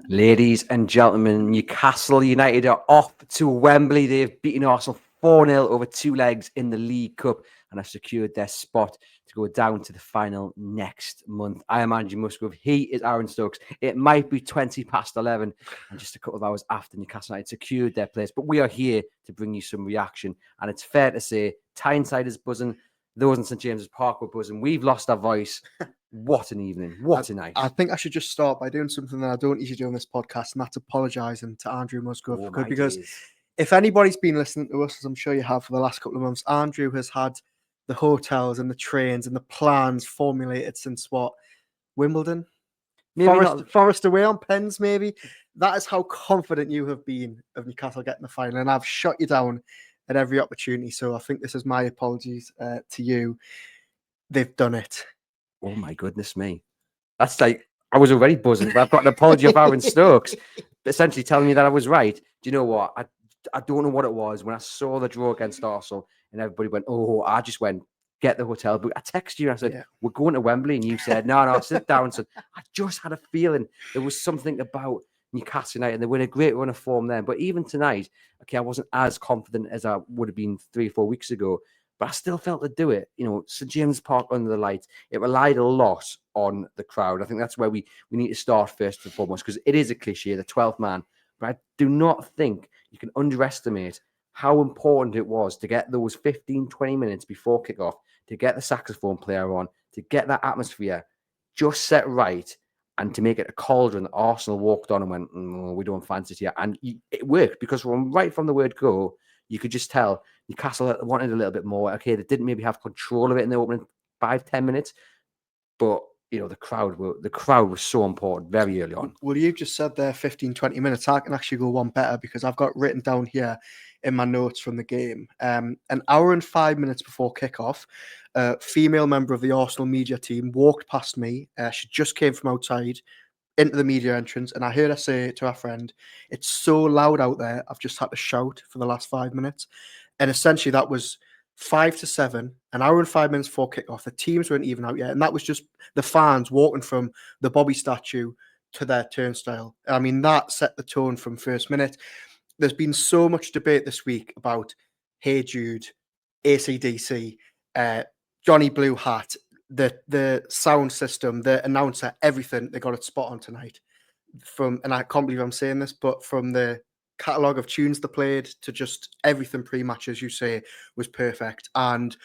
Ladies and gentlemen, Newcastle United are off to Wembley. They've beaten Arsenal 4-0 over 2 legs in the League Cup and have secured their spot to go down to the final next month. I am Andrew Musgrove. He is Aaron Stokes. It might be 20 past 11 and just a couple of hours after Newcastle United secured their place, but we are here to bring you some reaction. And it's fair to say, Tyneside is buzzing. Those in St James's Park were buzzing. We've lost our voice. What an evening. What a night. I think I should just start by doing something that I don't usually do on this podcast, and that's apologising to Andrew Musgrove. Because if anybody's been listening to us, as I'm sure you have for the last couple of months, Andrew has had the hotels and the trains and the plans formulated since what? Wimbledon? Forest away on pens, maybe? That is how confident you have been of Newcastle getting the final, and I've shot you down at every opportunity. So I think this is my apologies to you. They've done it. Oh my goodness me. That's like, I was already buzzing, but I've got an apology of Aaron Stokes, essentially telling me that I was right. Do you know what? I don't know what it was. When I saw the draw against Arsenal and everybody went, oh, I just went, get the hotel book. I texted you and I said, we're going to Wembley. And you said, no, sit down. So I just had a feeling there was something about Newcastle United. They were in a great run of form then. But even tonight, okay, I wasn't as confident as I would have been 3 or 4 weeks ago. But I still felt to do it. You know, St James's Park under the lights, it relied a lot on the crowd. I think that's where we need to start first and foremost, because it is a cliche, the 12th man. But I do not think you can underestimate how important it was to get those 15, 20 minutes before kickoff, to get the saxophone player on, to get that atmosphere just set right, and to make it a cauldron that Arsenal walked on and went, we don't fancy it here. And it worked, because right from the word go, you could just tell Newcastle wanted a little bit more. Okay, they didn't maybe have control of it in the opening 5-10 minutes, but you know, the crowd was so important very early on. Well, you've just said there 15, 20 minutes. I can actually go one better, because I've got written down here in my notes from the game. An hour and 5 minutes before kickoff, a female member of the Arsenal media team walked past me. She just came from outside into the media entrance, and I heard her say to our friend, "It's so loud out there, I've just had to shout for the last 5 minutes." And essentially that was 5 to 7, an hour and 5 minutes before kickoff. The teams weren't even out yet, and that was just the fans walking from the Bobby statue to their turnstile. I mean, that set the tone from first minute. There's been so much debate this week about Hey Jude, AC/DC, Johnny Blue Hat, the sound system, the announcer, everything. They got it spot on tonight. And I can't believe I'm saying this, but from the catalogue of tunes they played to just everything pre-match, as you say, was perfect. And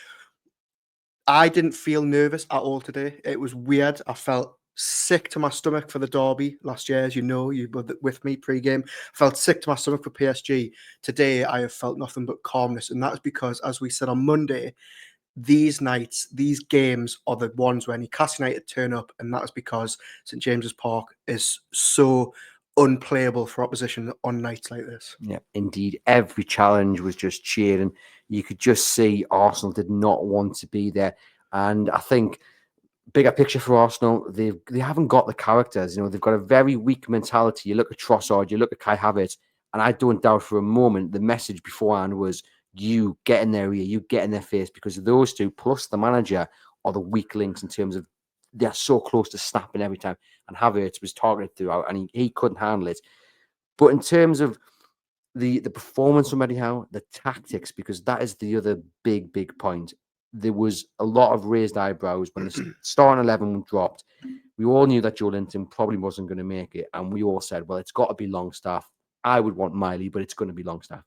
I didn't feel nervous at all today. It was weird. I felt sick to my stomach for the derby last year. As you know, you were with me pre-game. I felt sick to my stomach for PSG. Today, I have felt nothing but calmness. And that is because, as we said on Monday, these nights, these games are the ones where Newcastle United turn up, and that is because St James's Park is so unplayable for opposition on nights like this. Yeah, indeed. Every challenge was just cheering. You could just see Arsenal did not want to be there. And I think, bigger picture for Arsenal, they haven't got the characters. You know, they've got a very weak mentality. You look at Trossard, you look at Kai Havertz, and I don't doubt for a moment the message beforehand was, you get in their ear, you get in their face, because those two plus the manager are the weak links in terms of they're so close to snapping every time. And Havertz was targeted throughout, and he couldn't handle it. But in terms of the performance from Eddie Howe, the tactics, because that is the other big point. There was a lot of raised eyebrows when the starting 11 dropped. We all knew that Joe Linton probably wasn't going to make it, and we all said, well, it's got to be Longstaff. I would want Miley, but it's going to be Longstaff.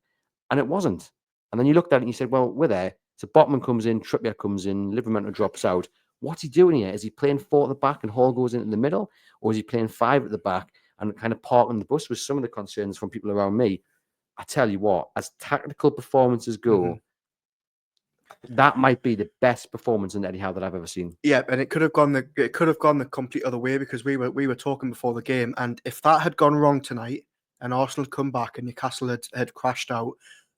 And it wasn't. And then you looked at it and you said, well, we're there. So Botman comes in, Trippier comes in, Livramento drops out. What's he doing here? Is he playing 4 at the back and Hall goes in the middle? Or is he playing 5 at the back and kind of parking the bus? Was some of the concerns from people around me. I tell you what, as tactical performances go, that might be the best performance in Eddie Howe that I've ever seen. Yeah, and it could have gone the complete other way, because we were talking before the game, and if that had gone wrong tonight and Arsenal had come back and Newcastle had crashed out,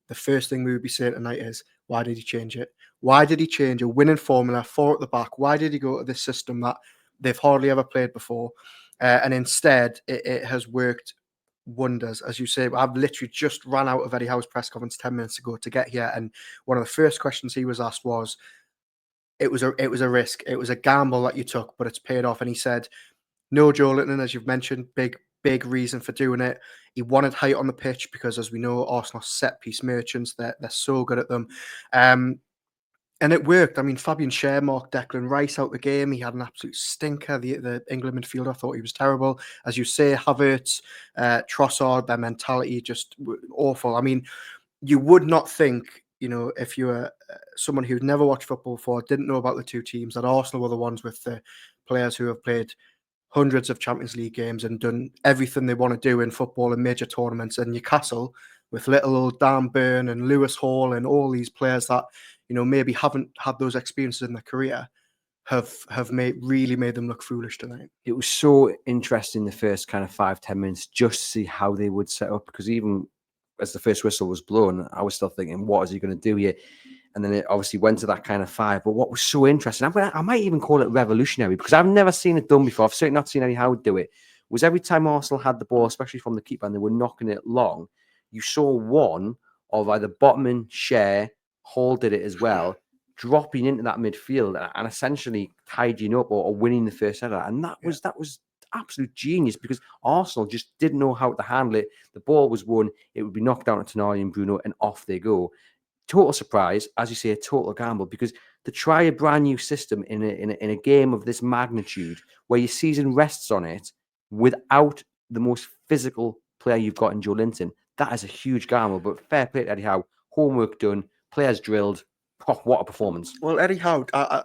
the first thing we would be saying tonight is, why did he change it? Why did he change a winning formula, 4 at the back? Why did he go to this system that they've hardly ever played before? And instead, it has worked wonders. As you say, I've literally just ran out of Eddie Howe's press conference 10 minutes ago to get here, and one of the first questions he was asked was, it was a risk, it was a gamble that you took, but it's paid off. And he said, no Joe Linton, as you've mentioned, big big reason for doing it. He wanted height on the pitch because, as we know, Arsenal set piece merchants. They're so good at them. And it worked. I mean, Fabian Schär marked Declan Rice out the game. He had an absolute stinker. The England midfielder, I thought he was terrible. As you say, Havertz, Trossard, their mentality just awful. I mean, you would not think, if you were someone who'd never watched football before, didn't know about the two teams, that Arsenal were the ones with the players who have played hundreds of Champions League games and done everything they want to do in football in major tournaments. And Newcastle, with little old Dan Burn and Lewis Hall and all these players that, maybe haven't had those experiences in their career, have really made them look foolish tonight. It was so interesting the first kind of 5-10 minutes just to see how they would set up, because even as the first whistle was blown, I was still thinking, what is he going to do here? And then it obviously went to that kind of 5. But what was so interesting, I might even call it revolutionary, because I've never seen it done before. I've certainly not seen Eddie Howe do it. Was every time Arsenal had the ball, especially from the keeper, and they were knocking it long, you saw one of either Botman, Schär, Hall did it as well, dropping into that midfield and essentially tidying up or winning the first header. And that was absolute genius, because Arsenal just didn't know how to handle it. The ball was won, it would be knocked down to Tonali and Bruno, and off they go. Total surprise, as you say, a total gamble, because to try a brand new system in a game of this magnitude, where your season rests on it, without the most physical player you've got in Joe Linton, that is a huge gamble. But fair play to Eddie Howe, homework done, players drilled. Oh, what a performance. Well, Eddie Howe, I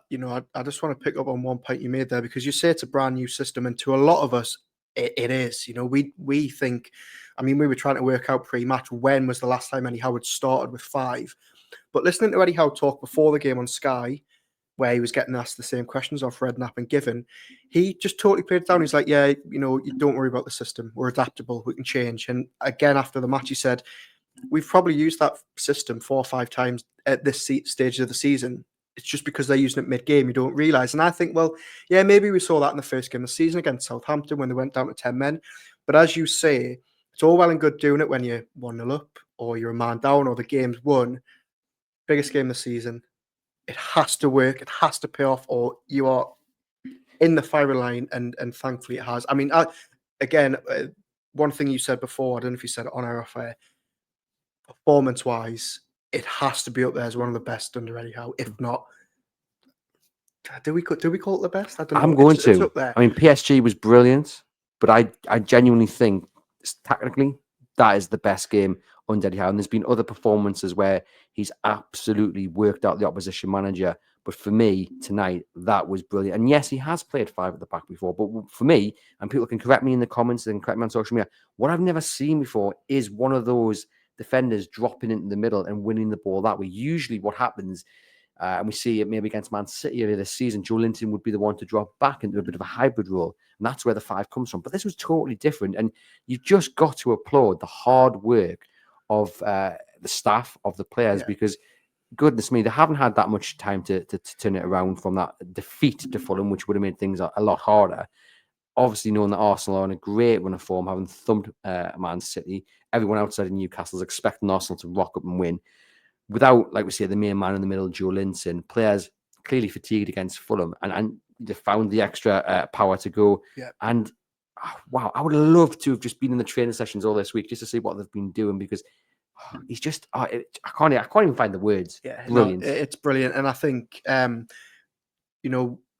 just want to pick up on one point you made there, because you say it's a brand new system, and to a lot of us, it is. We think, I mean, we were trying to work out pre-match when was the last time Eddie Howe had started with 5. But listening to Eddie Howe talk before the game on Sky, where he was getting asked the same questions off Redknapp and Given, he just totally played it down. He's like, yeah, you don't worry about the system. We're adaptable. We can change. And again, after the match, he said, we've probably used that system 4 or 5 times at this stage of the season. It's just because they're using it mid-game, you don't realise. And I think, well, yeah, maybe we saw that in the first game of the season against Southampton when they went down to 10 men. But as you say, it's all well and good doing it when you're 1-0 up or you're a man down or the game's won. Biggest game of the season. It has to work. It has to pay off, or you are in the firing line, and thankfully it has. I mean, again, one thing you said before, I don't know if you said it on or off air, performance-wise, it has to be up there as one of the best under Eddie Howe. If not, do we call it the best? I don't know. I'm going it's to. up there. I mean, PSG was brilliant, but I genuinely think technically that is the best game under Eddie Howe. And there's been other performances where he's absolutely worked out the opposition manager. But for me, tonight, that was brilliant. And yes, he has played 5 at the back before. But for me, and people can correct me in the comments and correct me on social media, what I've never seen before is one of those defenders dropping into the middle and winning the ball that way. Usually what happens, and we see it maybe against Man City earlier this season, Joe Linton would be the one to drop back into a bit of a hybrid role. And that's where the 5 comes from. But this was totally different. And you've just got to applaud the hard work of the staff, of the players, because goodness me, they haven't had that much time to turn it around from that defeat to Fulham, which would have made things a lot harder. Obviously, knowing that Arsenal are on a great run of form, having thumped Man City, everyone outside of Newcastle is expecting Arsenal to rock up and win. Without, like we say, the main man in the middle, Joe Linton, players clearly fatigued against Fulham, and they found the extra power to go. Yeah. And wow, I would love to have just been in the training sessions all this week just to see what they've been doing, because he's just I can't even find the words. Yeah, Brilliant. No, it's brilliant. And I think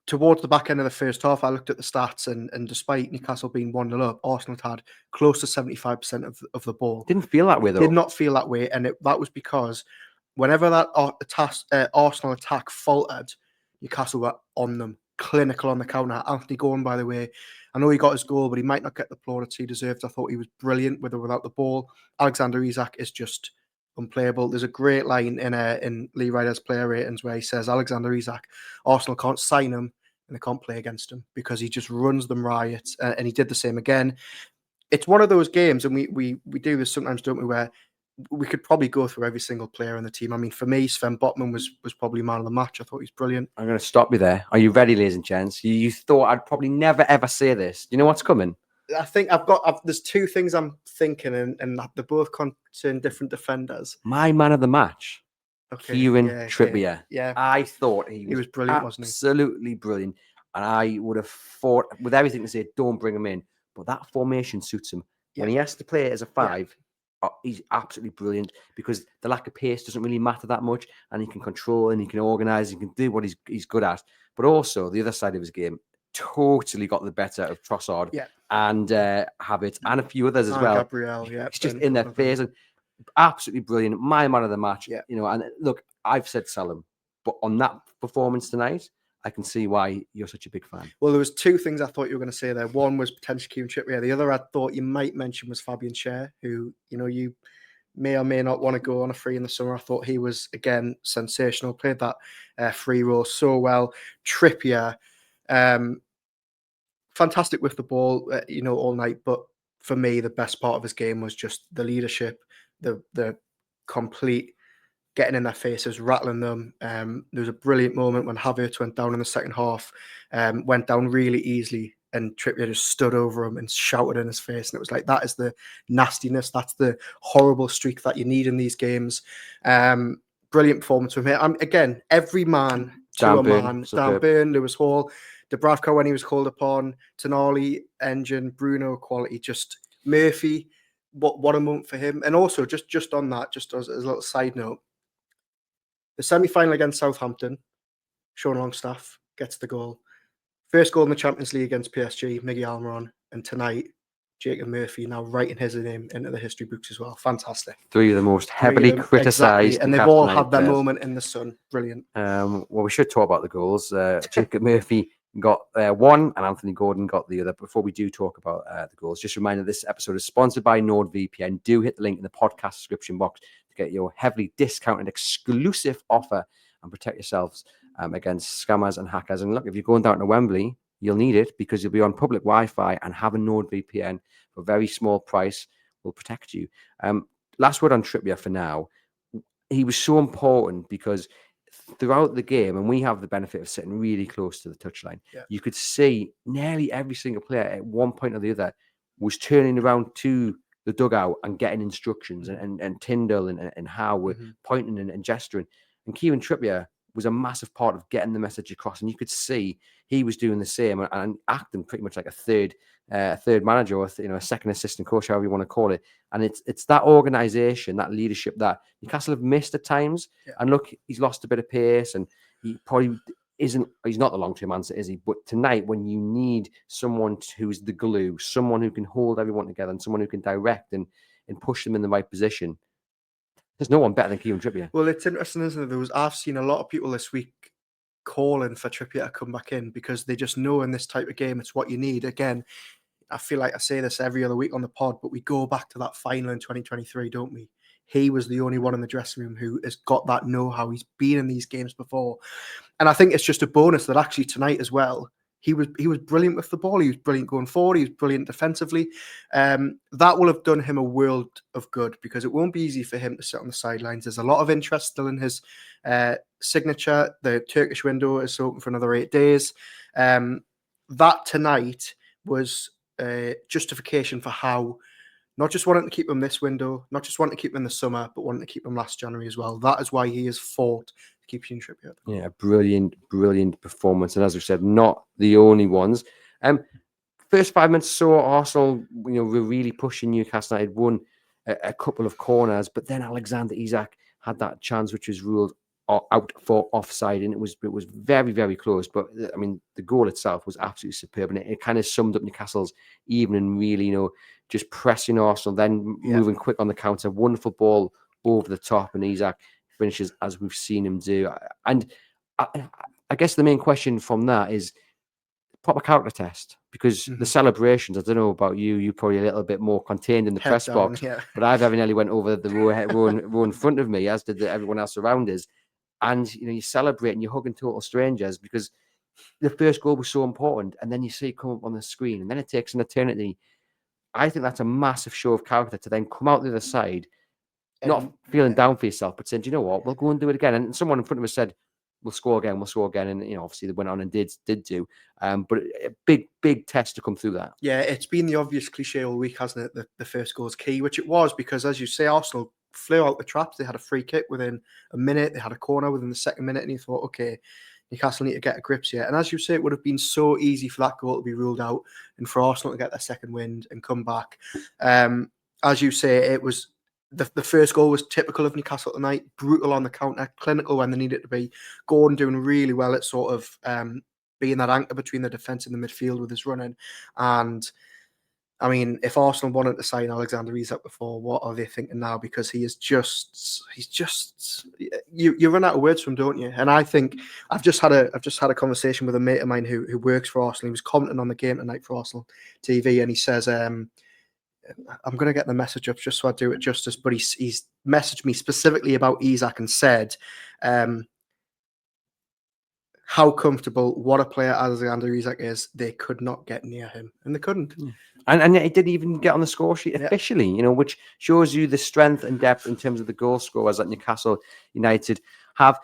towards the back end of the first half, I looked at the stats, and despite Newcastle being 1-0 up, Arsenal had close to 75% of the ball. Didn't feel that way, though. Did not feel that way, and that was because whenever that Arsenal attack faltered, Newcastle were on them, clinical on the counter. Anthony Gordon, by the way, I know he got his goal, but he might not get the plaudits he deserved. I thought he was brilliant with or without the ball. Alexander Isak is just unplayable. There's a great line in Lee Ryder's player ratings where he says Alexander Isak, Arsenal can't sign him and they can't play against him because he just runs them riot. And he did the same again. It's one of those games, and we do this sometimes, don't we, where we could probably go through every single player in the team. I mean, for me, Sven Botman was probably man of the match. I thought he was brilliant. I'm going to stop you there. Are you ready, ladies and gents? You thought I'd probably never, ever say this. You know what's coming? I think there's 2 things I'm thinking, and they both concern different defenders. My man of the match, Kieran Trippier. Okay. Yeah, I thought he was brilliant, wasn't he? Absolutely brilliant. And I would have fought with everything to say, don't bring him in. but that formation suits him. Yeah. When he has to play as a 5, he's absolutely brilliant because the lack of pace doesn't really matter that much, and he can control and he can organise, he can do what he's good at. But also the other side of his game totally got the better of Trossard and Habit and a few others as well. Gabriel, it's just in their face, and absolutely brilliant. My man of the match, you know. And look, I've said sell him, but on that performance tonight, I can see why you're such a big fan. Well, there was two things I thought you were going to say there. One was potentially Kieran Trippier. The other I thought you might mention was Fabian Schär, who, you know, you may or may not want to go on a free in the summer. I thought he was, again, sensational. Played that free role so well. Trippier, fantastic with the ball, you know, all night. But for me, the best part of his game was just the leadership, the complete getting in their faces, rattling them. There was a brilliant moment when Havertz went down in the second half, went down really easily, and Trippier just stood over him and shouted in his face. And it was like, that is the nastiness, that's the horrible streak that you need in these games. Brilliant performance from him. Again, every man to a man. Dan Burn, Lewis Hall, Dubravka when he was called upon, Tonali, Engine, Bruno, quality, just Murphy. What a moment for him. And also, just on that, just as a little side note, the semi-final against Southampton, Sean Longstaff gets the goal. First goal in the Champions League against PSG, Miguel Almiron. And tonight, Jacob Murphy now writing his name into the history books as well. Fantastic. 3 of the most heavily criticised. Exactly. And they've all had their moment in the sun. Brilliant. Well, we should talk about the goals. Jacob Murphy got one and Anthony Gordon got the other. Before we do talk about the goals, just a reminder, this episode is sponsored by NordVPN. Do hit the link in the podcast description box to get your heavily discounted exclusive offer and protect yourselves against scammers and hackers. And look, if you're going down to Wembley, you'll need it because you'll be on public Wi-Fi, and having NordVPN for a very small price will protect you. Last word on Trippier for now. He was so important because throughout the game, and we have the benefit of sitting really close to the touchline, you could see nearly every single player at one point or the other was turning around to the dugout and getting instructions, and Tyndall and Howe were pointing and gesturing. And Kieran Trippier was a massive part of getting the message across, and you could see he was doing the same and acting pretty much like a third manager, or a second assistant coach, however you want to call it. And it's that organisation, that leadership that Newcastle have missed at times. And look, he's lost a bit of pace, and he probably isn't. He's not the long-term answer, is he? But tonight, when you need someone who's the glue, someone who can hold everyone together, and someone who can direct and push them in the right position, there's no one better than Kieran Trippier. Well, it's interesting, isn't it? I've seen a lot of people this week calling for Trippier to come back in because they just know in this type of game it's what you need. Again, I feel like I say this every other week on the pod, but we go back to that final in 2023, don't we? He was the only one in the dressing room who has got that know-how. He's been in these games before. And I think it's just a bonus that actually tonight as well, he was brilliant with the ball. He was brilliant going forward. He was brilliant defensively. That will have done him a world of good because it won't be easy for him to sit on the sidelines. There's a lot of interest still in his signature. The Turkish window is open for another 8 days. That tonight was justification for how not just wanting to keep him this window, not just wanting to keep him in the summer, but wanting to keep him last January as well. That is why he has fought to keep Kieran Trippier. Yeah, brilliant performance. And as we said, not the only ones. First 5 minutes saw Arsenal, were really pushing Newcastle. United won a couple of corners, but then Alexander Isak had that chance which was ruled out for offside, and it was very, very close. But I mean, the goal itself was absolutely superb, and it kind of summed up Newcastle's evening. Really, just pressing Arsenal, then moving quick on the counter. Wonderful ball over the top, and Isak finishes as we've seen him do. And I guess the main question from that is proper character test, because the celebrations, I don't know about you, you're probably a little bit more contained in the press box, but I very nearly went over the row in front of me, as did everyone else around us. And you celebrate and you're hugging total strangers because the first goal was so important, and then you see it come up on the screen, and then it takes an eternity. I think that's a massive show of character to then come out the other side, not feeling down for yourself, but saying, do you know what, we'll go and do it again. And someone in front of us said, we'll score again. And obviously they went on and did do. But a big test to come through that. Yeah, it's been the obvious cliche all week, hasn't it? The first goal is key, which it was, because as you say, Arsenal flew out the traps. They had a free kick within a minute. They had a corner within the second minute, and you thought, okay, Newcastle need to get a grips here. And as you say, it would have been so easy for that goal to be ruled out and for Arsenal to get their second wind and come back. As you say, it was the first goal was typical of Newcastle tonight, brutal on the counter, clinical when they needed to be. Gordon doing really well at sort of being that anchor between the defence and the midfield with his running. And I mean, if Arsenal wanted to sign Alexander Isak before, what are they thinking now? Because he's just, you run out of words from, don't you? And I think I've just had a conversation with a mate of mine who works for Arsenal. He was commenting on the game tonight for Arsenal TV, and he says, I'm going to get the message up just so I do it justice, but he's messaged me specifically about Isak and said, how comfortable, what a player Alexander Isak is, they could not get near him. And they couldn't. Yeah. And he didn't even get on the score sheet officially, you know, which shows you the strength and depth in terms of the goal scorers that Newcastle United have.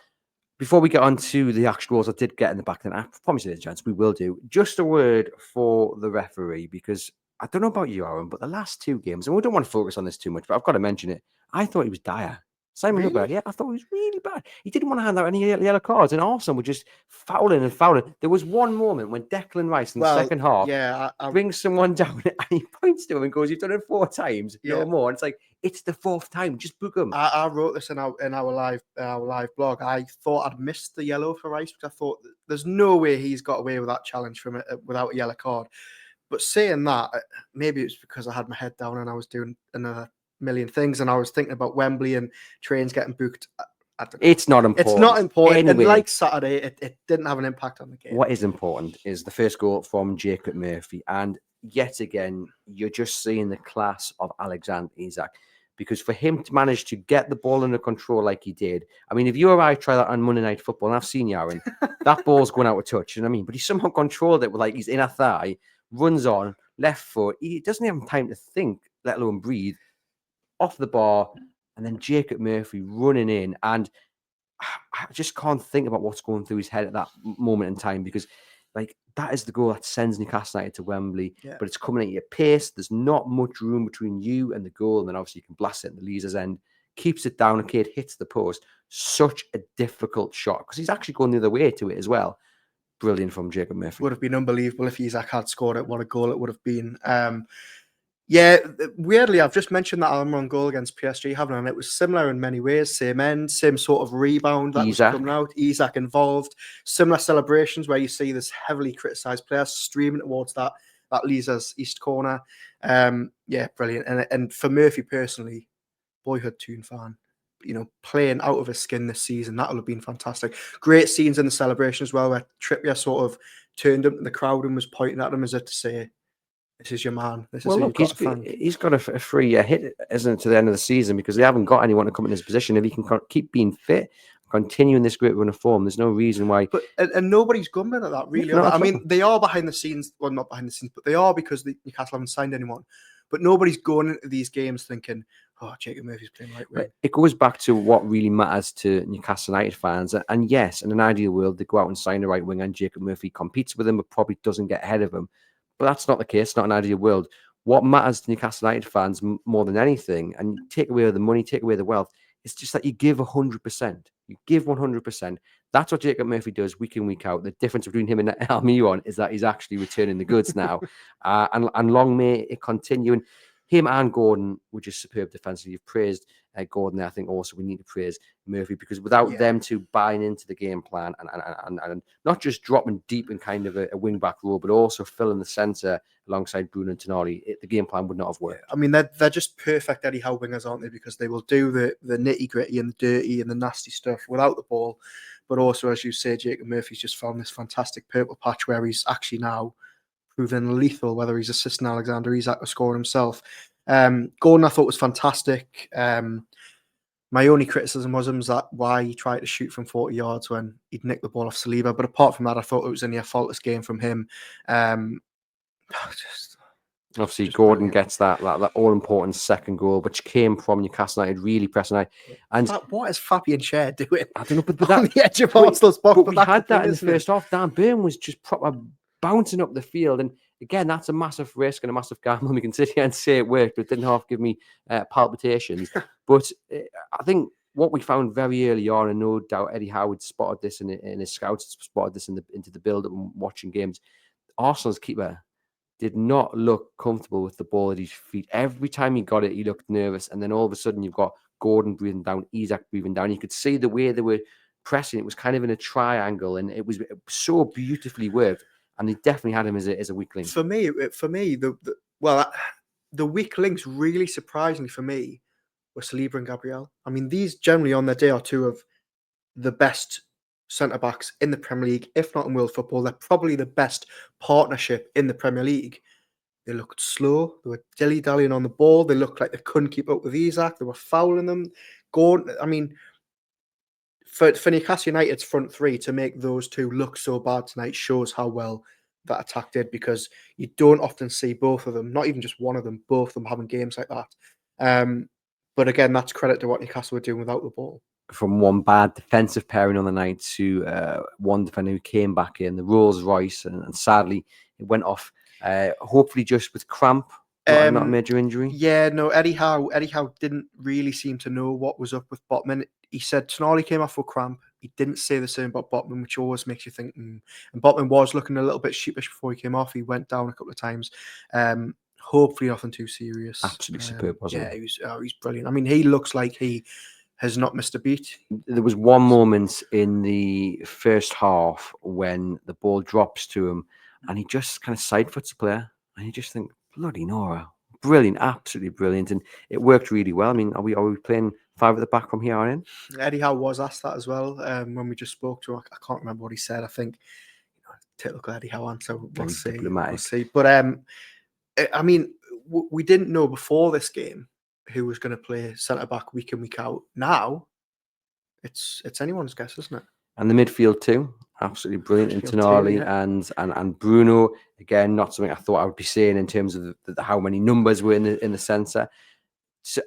Before we get on to the actual goals, I did get in the back then. I promise you, gents, we will do. Just a word for the referee, because I don't know about you, Aaron, but the last two games, and we don't want to focus on this too much, but I've got to mention it. I thought he was dire. Simon Hubbard, I thought he was really bad. He didn't want to hand out any yellow cards, and Arsenal were just fouling and fouling. There was one moment when Declan Rice in the second half brings someone down and he points to him and goes, "You've done it 4 times, no more." And it's like, it's the 4th time, just book him. I wrote this in our live blog. I thought I'd missed the yellow for Rice because I thought there's no way he's got away with that challenge from it without a yellow card. But saying that, maybe it's because I had my head down and I was doing another million things, and I was thinking about Wembley and trains getting booked. I don't know. It's not important. It's not important. Anyway, and like Saturday, it didn't have an impact on the game. What is important is the first goal from Jacob Murphy, and yet again, you're just seeing the class of Alexander Isak, because for him to manage to get the ball under control like he did, I mean, if you or I try that on Monday Night Football, and I've seen you, Aaron, that ball's going out of touch, you know what I mean? But he somehow controlled it with like his inner thigh, runs on, left foot. He doesn't have time to think, let alone breathe. Off the bar, and then Jacob Murphy running in, and I just can't think about what's going through his head at that moment in time, because like that is the goal that sends Newcastle United to Wembley, but it's coming at your pace. There's not much room between you and the goal, and then obviously you can blast it in the Leazer's end, keeps it down, a kid hits the post. Such a difficult shot because he's actually going the other way to it as well. Brilliant from Jacob Murphy. Would have been unbelievable if Isak had scored it. What a goal it would have been. Yeah, weirdly, I've just mentioned that Almiron goal against PSG, haven't I? And it was similar in many ways. Same end, same sort of rebound that was coming out. Isak involved. Similar celebrations where you see this heavily criticised player streaming towards that Leazer's east corner. Yeah, brilliant. And for Murphy personally, boyhood Toon fan, you know, playing out of his skin this season, that will have been fantastic. Great scenes in the celebration as well, where Trippier sort of turned up to the crowd and was pointing at him as if to say, "This is your man. This is who you've got to thank." He's got a free hit, isn't it, to the end of the season, because they haven't got anyone to come in his position. If he can keep being fit, continuing this great run of form, there's no reason why. But and nobody's gumming at that, really. I mean, they are behind the scenes. Well, not behind the scenes, but they are, because Newcastle haven't signed anyone. But nobody's going into these games thinking, "Oh, Jacob Murphy's playing right wing." It goes back to what really matters to Newcastle United fans. And yes, in an ideal world, they go out and sign the right wing, and Jacob Murphy competes with him, but probably doesn't get ahead of him. But that's not the case. Not an ideal world. What matters to Newcastle United fans more than anything, and take away the money, take away the wealth, it's just that you give 100%. You give 100%. That's what Jacob Murphy does week in, week out. The difference between him and Almiron is that he's actually returning the goods now. And long may it continue. And him and Gordon were just superb defensively. You've praised Gordon there. I think also we need to praise Murphy, because without them two buying into the game plan and not just dropping deep in kind of a wing back role, but also filling the centre alongside Bruno and Tonali, the game plan would not have worked. I mean, they're just perfect Eddie Howe wingers, aren't they? Because they will do the nitty gritty and the dirty and the nasty stuff without the ball. But also, as you say, Jacob Murphy's just found this fantastic purple patch where he's actually now proven lethal, whether he's assisting Alexander Isak or scoring himself. Gordon, I thought, was fantastic. My only criticism was that why he tried to shoot from 40 yards when he'd nicked the ball off Saliba. But apart from that, I thought it was only a faultless game from him. Obviously, Gordon gets that all-important second goal, which came from Newcastle United really pressing out. And what is Fabian Schär doing? I don't know, but that, on the edge of Arsenal's box. But we had that in the first half. Dan Burn was just proper bouncing up the field. And again, that's a massive risk and a massive gamble. We can sit here and say it worked, but it didn't half give me palpitations. But I think what we found very early on, and no doubt Eddie Howe spotted this and his scouts spotted this into the build-up and watching games, Arsenal's keeper did not look comfortable with the ball at his feet. Every time he got it, he looked nervous. And then all of a sudden, you've got Gordon breathing down, Isak breathing down. You could see the way they were pressing. It was kind of in a triangle, and it was so beautifully worked. And they definitely had him as a weak link. For me, the weak links really surprisingly for me were Saliba and Gabriel. I mean, these generally on their day are two of the best centre-backs in the Premier League, if not in world football. They're probably the best partnership in the Premier League. They looked slow. They were dilly-dallying on the ball. They looked like they couldn't keep up with Isak. They were fouling them. Gordon, I mean, for Newcastle United's front three to make those two look so bad tonight shows how well that attack did, because you don't often see both of them, not even just one of them, both of them having games like that. But again, that's credit to what Newcastle were doing without the ball. From one bad defensive pairing on the night to one defender who came back in, the Rolls Royce, and sadly it went off. Hopefully, just with cramp, not a major injury. Yeah, no. Eddie Howe didn't really seem to know what was up with Botman. He said Tonali came off with cramp. He didn't say the same about Botman, which always makes you think. And Botman was looking a little bit sheepish before he came off. He went down a couple of times. Hopefully, nothing too serious. Absolutely superb, wasn't he? Yeah, he's brilliant. I mean, he looks like he has not missed a beat. There was one moment in the first half when the ball drops to him and he just kind of side-foots the player, and you just think, bloody Nora, brilliant, absolutely brilliant. And it worked really well. I mean, are we playing five at the back from here on in? Eddie Howe was asked that as well when we just spoke to him. I can't remember what he said. I think, typical Eddie Howe answer. We'll see. But I mean, we didn't know before this game who was going to play centre back week in, week out. Now it's anyone's guess, isn't it? And the midfield too, absolutely brilliant. And Tonali and Bruno, again, not something I thought I would be saying in terms of how many numbers were in the centre. So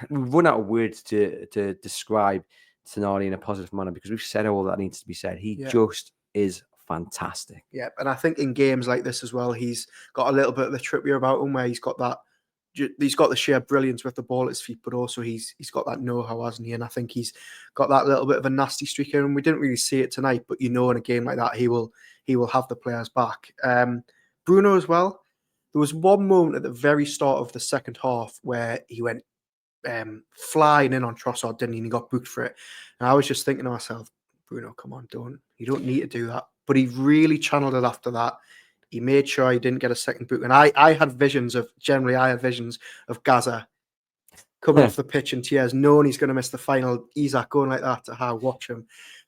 we've run out of words to describe Tonali in a positive manner, because we've said all that needs to be said. He just is fantastic. Yeah, and I think in games like this as well, he's got a little bit of the Trippier about him, where he's got the sheer brilliance with the ball at his feet, but also he's got that know-how, hasn't he? And I think he's got that little bit of a nasty streak here, and we didn't really see it tonight, but in a game like that, he will have the players back. Bruno as well. There was one moment at the very start of the second half where he went flying in on Trossard, didn't he? And he got booked for it. And I was just thinking to myself, Bruno, come on, you don't need to do that. But he really channeled it after that. He made sure he didn't get a second boot. And I had visions of Gaza coming off the pitch in tears, knowing he's going to miss the final. Isak going like that to Howe, watch him.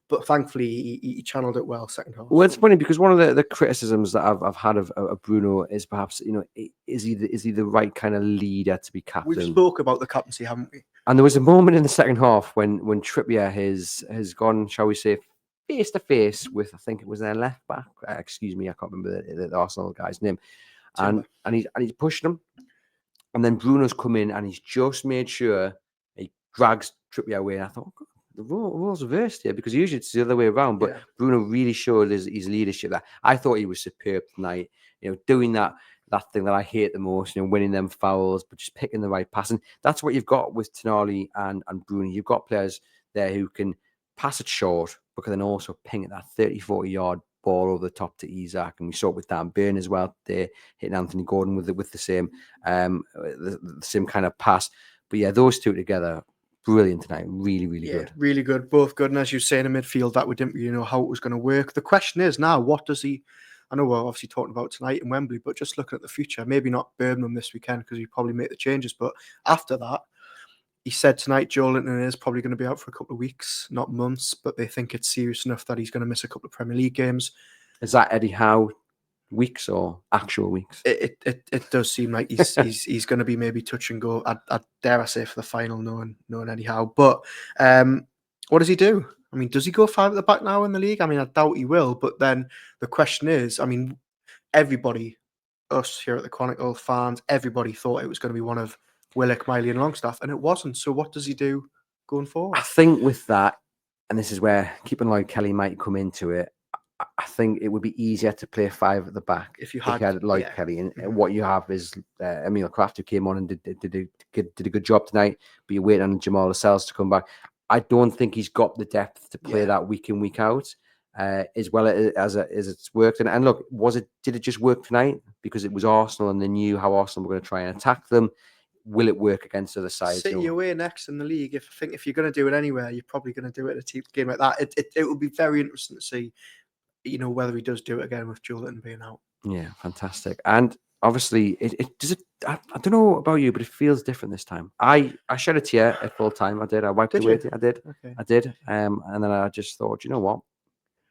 But thankfully, he channeled it well second half. Well, it's funny because one of the criticisms that I've had of Bruno is perhaps, is he the right kind of leader to be captain? We've spoke about the captaincy, haven't we? And there was a moment in the second half when Trippier has gone, shall we say, face to face with, I think it was their left back. Excuse me, I can't remember the Arsenal guy's name. And he's pushing him. And then Bruno's come in and he's just made sure he drags Trippier away. And I thought, oh, the roles reversed here, because usually it's the other way around. But Bruno really showed his leadership there. I thought he was superb tonight. Doing that thing that I hate the most, winning them fouls, but just picking the right pass. And that's what you've got with Tonali and Bruno. You've got players there who can pass it short, but can then also ping at that 30-40 yard ball over the top to Isak. And we saw it with Dan Burn as well. They're hitting Anthony Gordon with the same the same kind of pass. But yeah, those two together, brilliant tonight. Really, really good. Really good. Both good. And as you say, in the midfield, that we didn't really know how it was going to work. The question is now, what does he... I know we're obviously talking about tonight in Wembley, but just looking at the future, maybe not Birmingham this weekend because you probably make the changes. But after that, he said tonight Joe Linton is probably going to be out for a couple of weeks, not months, but they think it's serious enough that he's going to miss a couple of Premier League games. Is that Eddie Howe weeks or actual weeks? It does seem like he's going to be maybe touch and go. I dare I say for the final, knowing Eddie Howe. But what does he do? I mean, does he go five at the back now in the league? I mean, I doubt he will. But then the question is, I mean, everybody, us here at the Chronicle, fans, everybody thought it was going to be one of Willock, Miley and Longstaff, and it wasn't. So what does he do going forward? I think with that, and this is where keeping Lloyd Kelly might come into it, I think it would be easier to play five at the back if you had Lloyd Kelly. And what you have is Emil Kraft, who came on and did a good job tonight, but you're waiting on Jamal Lascelles to come back. I don't think he's got the depth to play Yeah. that week in, week out, as well as it's worked. And look, did it just work tonight because it was Arsenal and they knew how Arsenal were going to try and attack them? Will it work against other sides? City away next in the league. If you're going to do it anywhere, you're probably going to do it at a team game like that. It will be very interesting to see, whether he does do it again with Joelinton being out. Yeah, fantastic. And obviously, I don't know about you, but it feels different this time. I shed a tear at full time. I did. I wiped away. I did. Okay. I did. And then I just thought, you know what?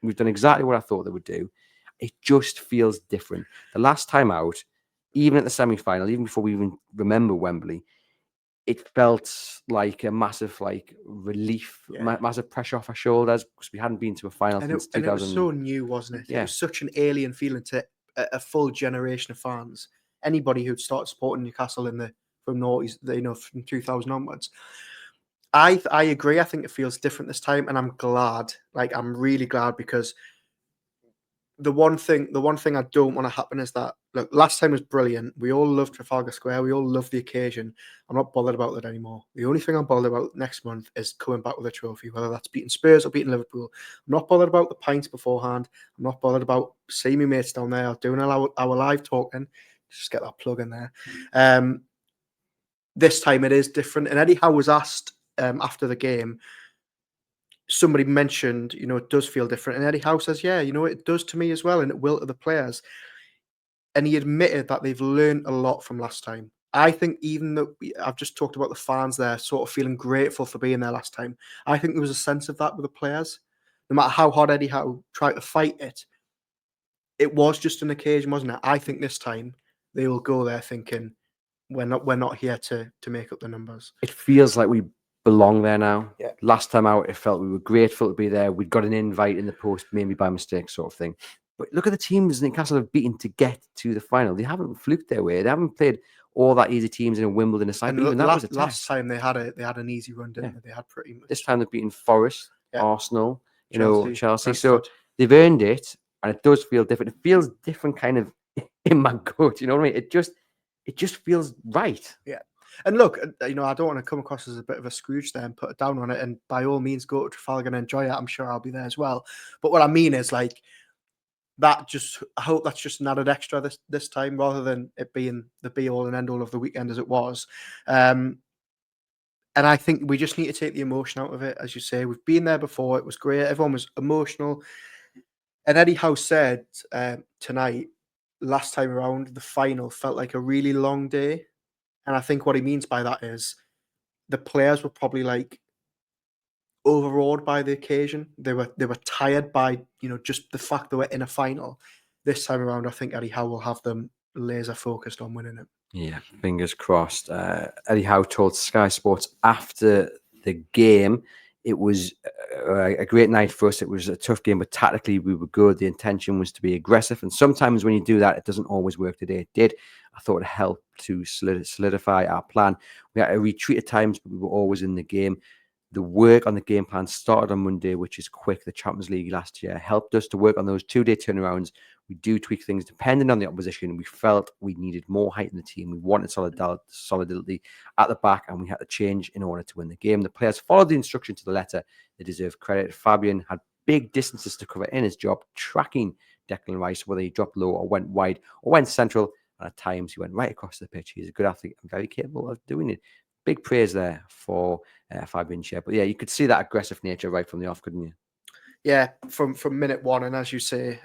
We've done exactly what I thought they would do. It just feels different. The last time out, even at the semi-final, even before we even remember Wembley, it felt like a massive relief, massive pressure off our shoulders because we hadn't been to a final since 2000. And it was so new, wasn't it? Yeah. It was such an alien feeling to a full generation of fans. Anybody who'd started supporting Newcastle from noughties, from 2000 onwards. I agree. I think it feels different this time, and I'm glad. I'm really glad because the one thing I don't want to happen is that, look, last time was brilliant. We all loved Trafalgar Square. We all loved the occasion. I'm not bothered about that anymore. The only thing I'm bothered about next month is coming back with a trophy, whether that's beating Spurs or beating Liverpool. I'm not bothered about the pints beforehand. I'm not bothered about seeing my mates down there doing our live talking. Just get that plug in there. This time it is different. And Eddie Howe was asked after the game, somebody mentioned, it does feel different. And Eddie Howe says, yeah, it does to me as well. And it will to the players. And he admitted that they've learned a lot from last time. I think even though I've just talked about the fans there sort of feeling grateful for being there last time, I think there was a sense of that with the players. No matter how hard Eddie Howe tried to fight it, it was just an occasion, wasn't it? I think this time they will go there thinking we're not here to make up the numbers. It feels like we belong there now. Yeah. Last time out, it felt we were grateful to be there. We'd got an invite in the post, maybe by mistake, sort of thing. But look at the teams Newcastle have beaten to get to the final. They haven't fluked their way. They haven't played all that easy teams in a Wimbledon aside. And even that was a test. Last time they had an easy run, didn't they? They had pretty much. This time they've beaten Forest, Arsenal, Chelsea. Brentford. So they've earned it, and it does feel different. It feels different, kind of in my gut. You know what I mean? It just feels right. Yeah. And look, I don't want to come across as a bit of a Scrooge there and put it down on it. And by all means, go to Trafalgar and enjoy it. I'm sure I'll be there as well. But what I mean is, I hope that's just an added extra this time, rather than it being the be all and end all of the weekend as it was. And I think we just need to take the emotion out of it. As you say, we've been there before. It was great. Everyone was emotional. And Eddie Howe said tonight, last time around, the final felt like a really long day. And I think what he means by that is the players were probably overawed by the occasion. They were tired by, just the fact they were in a final. This time around, I think Eddie Howe will have them laser focused on winning it. Yeah, fingers crossed. Eddie Howe told Sky Sports after the game, it was a great night for us. It was a tough game, but tactically we were good. The intention was to be aggressive. And sometimes when you do that, it doesn't always work. Today it did. I thought it helped to solidify our plan. We had to retreat at times, but we were always in the game. The work on the game plan started on Monday, which is quick. The Champions League last year helped us to work on those 2-day turnarounds. We do tweak things depending on the opposition. We felt we needed more height in the team. We wanted solidity at the back, and we had to change in order to win the game. The players followed the instruction to the letter. They deserve credit. Fabian had big distances to cover in his job, tracking Declan Rice, whether he dropped low or went wide or went central. And at times, he went right across the pitch. He's a good athlete and very capable of doing it. Big praise there for Fabian Schär. But yeah, you could see that aggressive nature right from the off, couldn't you? Yeah, from minute one. And as you say,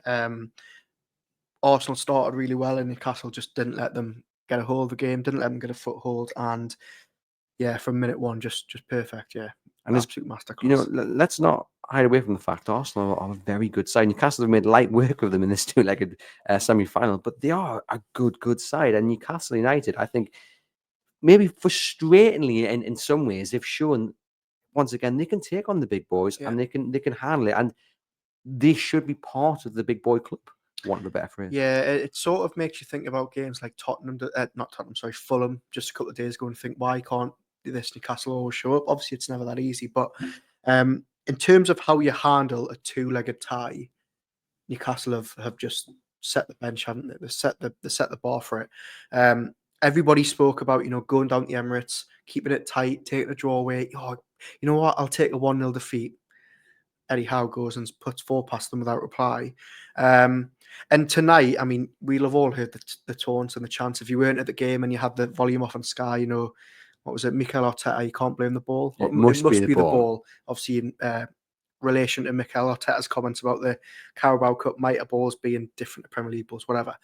Arsenal started really well, and Newcastle just didn't let them get a hold of the game, didn't let them get a foothold. And yeah, from minute one, just perfect. Yeah, and absolute masterclass. Let's not hide away from the fact Arsenal are a very good side. Newcastle have made light work of them in this two-legged semi-final, but they are a good side. And Newcastle United, I think, maybe frustratingly in some ways, they've shown once again they can take on the big boys and they can handle it, and they should be part of the big boy club. Want of a better phrase. Yeah, it sort of makes you think about games like Fulham just a couple of days ago, and think, why can't this Newcastle always show up? Obviously, it's never that easy, but in terms of how you handle a two-legged tie, Newcastle have just set the bench, haven't they? They set the bar for it. Everybody spoke about, going down to the Emirates, keeping it tight, taking a draw away. you know what, I'll take a 1-0 defeat. Eddie Howe goes and puts 4 past them without reply. And tonight, I mean, we'll have all heard the taunts and the chants. If you weren't at the game and you had the volume off on Sky, you know, what was it, Mikel Arteta, you can't blame the ball. It must be the ball. Obviously, in relation to Mikel Arteta's comments about the Carabao Cup mitre balls being different to Premier League balls, whatever.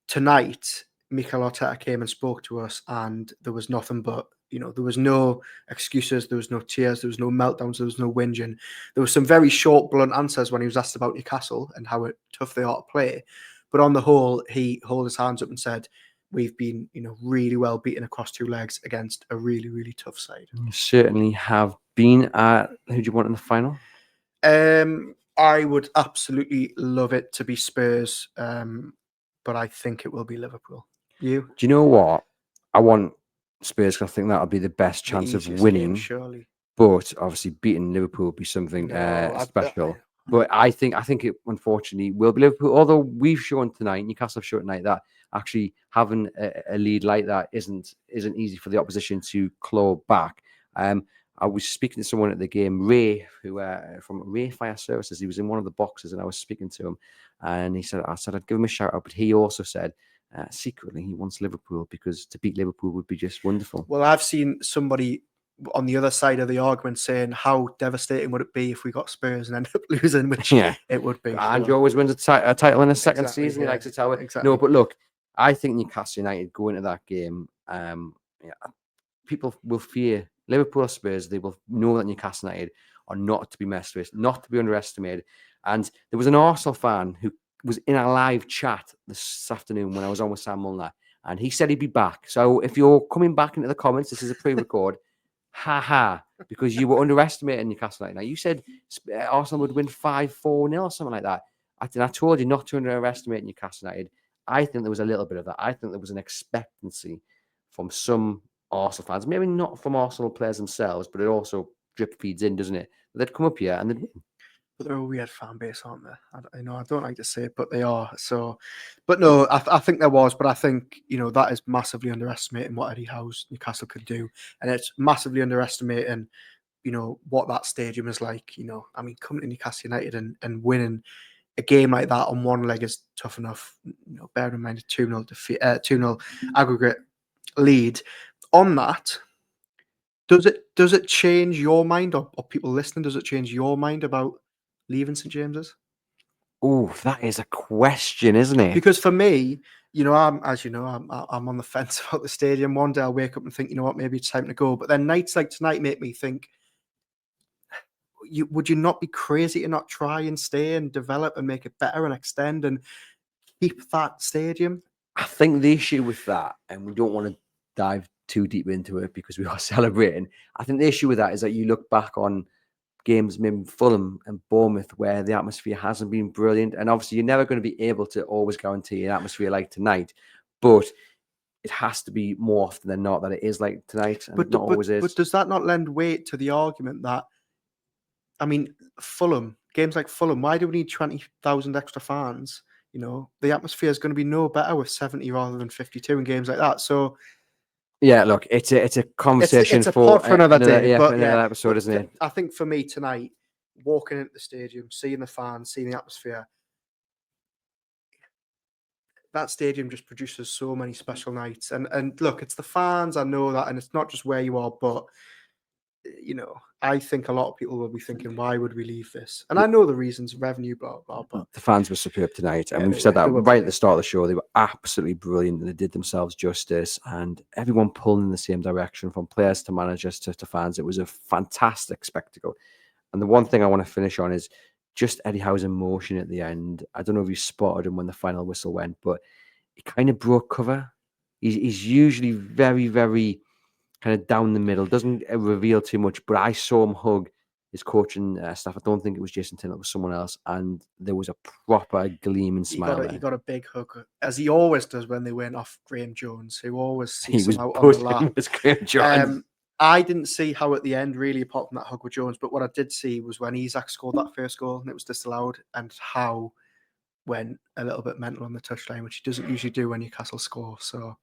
Tonight, Mikel Arteta came and spoke to us, and there was nothing but, you know, there was no excuses, there was no tears, there was no meltdowns, there was no whinging. There were some very short, blunt answers when he was asked about Newcastle and how tough they are to play. But on the whole, he held his hands up and said, we've been, you know, really well beaten across 2 legs against a really, really tough side. You certainly have been. Who do you want in the final? I would absolutely love it to be Spurs, but I think it will be Liverpool. You? Do you know what? I want Spurs because I think that'll be the best chance of winning. Game, surely. But obviously, beating Liverpool would be something special. But I think it unfortunately will be Liverpool. Although we've shown tonight, Newcastle have shown tonight that actually having a lead like that isn't easy for the opposition to claw back. I was speaking to someone at the game, Ray, who from Ray Fire Services. He was in one of the boxes, and I was speaking to him, and he said, I'd give him a shout out, but he also said secretly he wants Liverpool because to beat Liverpool would be just wonderful. Well, I've seen somebody on the other side of the argument saying how devastating would it be if we got Spurs and end up losing, which it would be. And you always wins a title in a second season. He likes to tell it. Exactly. No, but look, I think Newcastle United go into that game. People will fear Liverpool or Spurs. They will know that Newcastle United are not to be messed with, not to be underestimated. And there was an Arsenal fan who was in a live chat this afternoon when I was on with Sam Mulliner, and he said he'd be back. So if you're coming back into the comments, this is a pre-record. Because you were underestimating Newcastle United. Now, you said Arsenal would win 5-4-0 or something like that. I told you not to underestimate Newcastle United. I think there was a little bit of that. I think there was an expectancy from some Arsenal fans, maybe not from Arsenal players themselves, but it also drip feeds in, doesn't it? They'd come up here and they'd win. But they're a weird fan base, aren't they? I know I don't like to say it, but they are. So, but no, I think there was. But I think, you know, that is massively underestimating what Eddie Howe's Newcastle could do, and it's massively underestimating, you know, what that stadium is like. You know, I mean, coming to Newcastle United and winning a game like that on one leg is tough enough. You know, bearing in mind a 2-0 defeat, 2-0 aggregate lead. On that, does it change your mind, or people listening? Does it change your mind about leaving St James's? Oh, that is a question, isn't it? Because for me, you know, I'm on the fence about the stadium. One day I'll wake up and think, you know what, maybe it's time to go. But then nights like tonight make me think, would you not be crazy to not try and stay and develop and make it better and extend and keep that stadium? I think the issue with that, and we don't want to dive too deep into it because we are celebrating. I think the issue with that is that you look back on games, maybe Fulham and Bournemouth, where the atmosphere hasn't been brilliant. And obviously, you're never going to be able to always guarantee an atmosphere like tonight, but it has to be more often than not that it is like tonight. And not always is. But does that not lend weight to the argument that, I mean, Fulham, games like Fulham, why do we need 20,000 extra fans? You know, the atmosphere is going to be no better with 70 rather than 52 in games like that. So, yeah, look, it's a conversation it's a pod for another day. Yeah, but for another episode, isn't it? I think for me tonight, walking into the stadium, seeing the fans, seeing the atmosphere, that stadium just produces so many special nights. And look, it's the fans, I know that, and it's not just where you are, but you know, I think a lot of people will be thinking, why would we leave this? And I know the reasons, revenue, blah, blah, blah. The fans were superb tonight. And we've said that right at the start of the show. They were absolutely brilliant and they did themselves justice. And everyone pulling in the same direction, from players to managers to fans. It was a fantastic spectacle. And the one thing I want to finish on is just Eddie Howe's emotion at the end. I don't know if you spotted him when the final whistle went, but he kind of broke cover. He's usually very, very kind of down the middle, doesn't reveal too much, but I saw him hug his coaching staff. I don't think it was Jason Tinn, it was someone else, and there was a proper gleaming smile. He got a big hug, as he always does when they went off Graham Jones, who always sees him out on the lap. Was Graham Jones. I didn't see Howe at the end, really, apart from that hug with Jones, but what I did see was when Isak scored that first goal and it was disallowed, and Howe went a little bit mental on the touchline, which he doesn't usually do when Newcastle score. So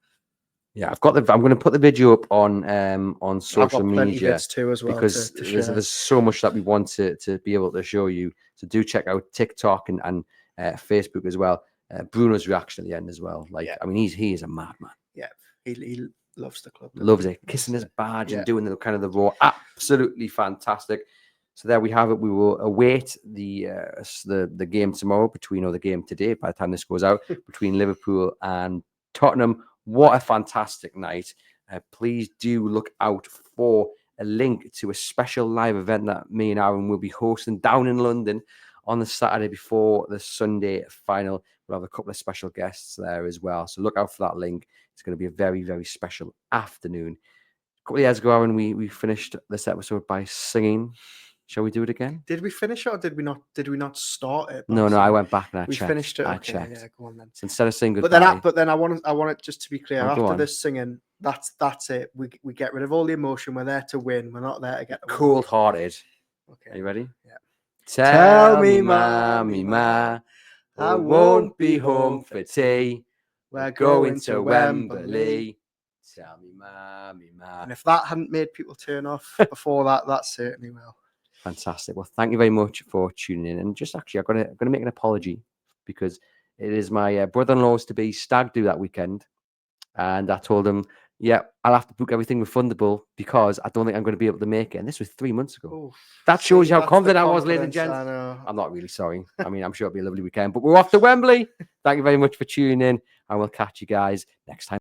Yeah, I've got the. I'm going to put the video up on I've social got plenty media bits too as well because to share. there's so much that we want to be able to show you. So do check out TikTok and Facebook as well. Bruno's reaction at the end as well. Like, Yeah. I mean, he is a madman. Yeah, he loves the club. doesn't Loves he? it, kissing his badge Yeah. and doing the kind of the raw. Absolutely fantastic. So there we have it. We will await the game tomorrow between, or the game today by the time this goes out, between Liverpool and Tottenham. What a fantastic night. Please do look out for a link to a special live event that me and Aaron will be hosting down in London on the Saturday before the Sunday final. We'll have a couple of special guests there as well. So look out for that link. It's going to be a very, very special afternoon. A couple of years ago, Aaron, we finished this episode by singing. Shall we do it again? Did we finish it or did we not? Did we not start it? No, I went back and I We checked. finished it. I Okay, checked. yeah, go on then. So instead of saying goodbye, But then I want it just to be clear. Oh, go After on. this singing, that's it. We get rid of all the emotion. We're there to win. We're not there to get the win. cold-hearted. Okay. Are you ready? Yeah. Tell me, ma, I won't be home for tea. We're Going to Wembley. Tell me, ma. And if that hadn't made people turn off before that certainly will. Fantastic. Well, thank you very much for tuning in. And just actually, I'm gonna make an apology because it is my brother-in-law's to be stag do that weekend, and I told him, yeah, I'll have to book everything refundable because I don't think I'm going to be able to make it. And this was 3 months ago. Oof. That shows you how That's the confident I was, ladies and confidence, gents. I know. I'm not really sorry. I mean, I'm sure it'll be a lovely weekend, but we're off to Wembley. Thank you very much for tuning in, and we'll catch you guys next time.